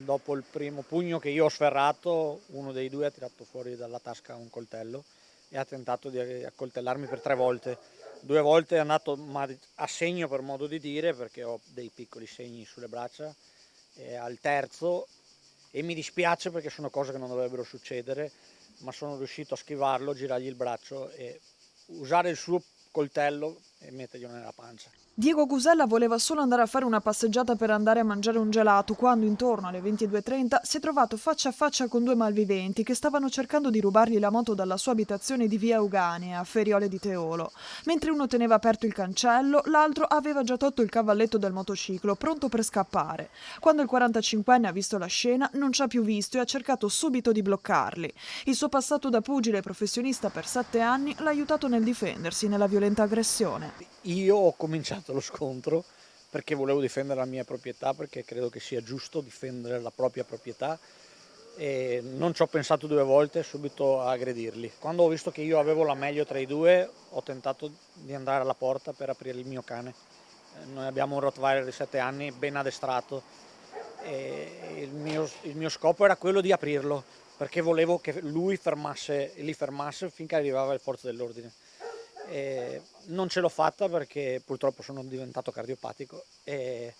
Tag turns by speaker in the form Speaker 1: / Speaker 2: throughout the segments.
Speaker 1: dopo il primo pugno che io ho sferrato, uno dei due ha tirato fuori dalla tasca un coltello e ha tentato di accoltellarmi per 3 volte. 2 volte è andato a segno, per modo di dire, perché ho dei piccoli segni sulle braccia, e al terzo, e mi dispiace perché sono cose che non dovrebbero succedere, ma sono riuscito a schivarlo, girargli il braccio e usare il suo coltello e metterglielo nella pancia.
Speaker 2: Diego Gusella voleva solo andare a fare una passeggiata per andare a mangiare un gelato quando, intorno alle 22:30, si è trovato faccia a faccia con 2 malviventi che stavano cercando di rubargli la moto dalla sua abitazione di via Euganea, a Feriole di Teolo. Mentre uno teneva aperto il cancello, l'altro aveva già tolto il cavalletto del motociclo, pronto per scappare. Quando il 45enne ha visto la scena, non ci ha più visto e ha cercato subito di bloccarli. Il suo passato da pugile professionista per 7 anni l'ha aiutato nel difendersi nella violenta aggressione.
Speaker 1: Io ho cominciato lo scontro perché volevo difendere la mia proprietà, perché credo che sia giusto difendere la propria proprietà, e non ci ho pensato 2 volte, subito a aggredirli. Quando ho visto che io avevo la meglio tra i due, ho tentato di andare alla porta per aprire il mio cane. Noi abbiamo un Rottweiler di 7 anni ben addestrato e il mio scopo era quello di aprirlo, perché volevo che lui li fermasse finché arrivava le forze dell'ordine. Non ce l'ho fatta perché purtroppo sono diventato cardiopatico e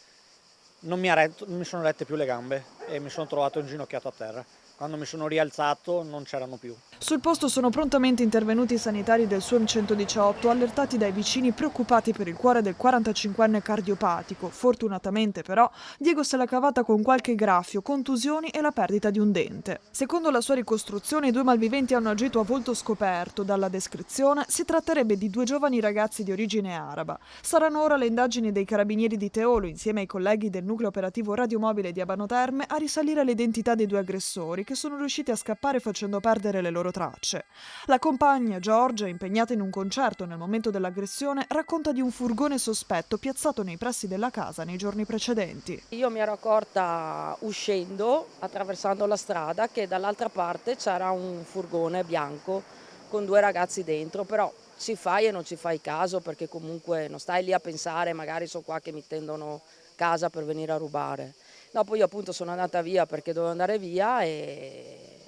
Speaker 1: non mi sono rette più le gambe e mi sono trovato inginocchiato a terra. Quando mi sono rialzato non c'erano più.
Speaker 2: Sul posto sono prontamente intervenuti i sanitari del SUEM 118, allertati dai vicini preoccupati per il cuore del 45enne cardiopatico. Fortunatamente, però, Diego se l'ha cavata con qualche graffio, contusioni e la perdita di un dente. Secondo la sua ricostruzione, i 2 malviventi hanno agito a volto scoperto. Dalla descrizione, si tratterebbe di 2 giovani ragazzi di origine araba. Saranno ora le indagini dei carabinieri di Teolo, insieme ai colleghi del nucleo operativo radiomobile di Abano Terme, a risalire l'identità dei 2 aggressori, che sono riusciti a scappare facendo perdere le loro tracce. La compagna, Giorgia, impegnata in un concerto nel momento dell'aggressione, racconta di un furgone sospetto piazzato nei pressi della casa nei giorni precedenti.
Speaker 3: Io mi ero accorta uscendo, attraversando la strada, che dall'altra parte c'era un furgone bianco con 2 ragazzi dentro, però ci fai e non ci fai caso perché comunque non stai lì a pensare magari sono qua che mi tendono casa per venire a rubare. Dopo io appunto sono andata via perché dovevo andare via e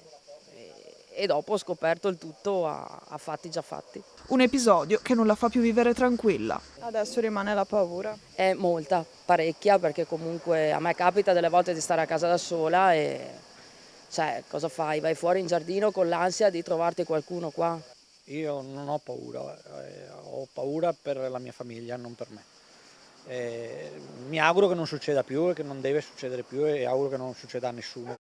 Speaker 3: dopo ho scoperto il tutto a fatti già fatti.
Speaker 2: Un episodio che non la fa più vivere tranquilla.
Speaker 4: Adesso rimane la paura.
Speaker 3: È molta, parecchia, perché comunque a me capita delle volte di stare a casa da sola e cioè, cosa fai? Vai fuori in giardino con l'ansia di trovarti qualcuno qua.
Speaker 1: Io non ho paura, ho paura per la mia famiglia, non per me. Mi auguro che non succeda più e che non deve succedere più e auguro che non succeda a nessuno.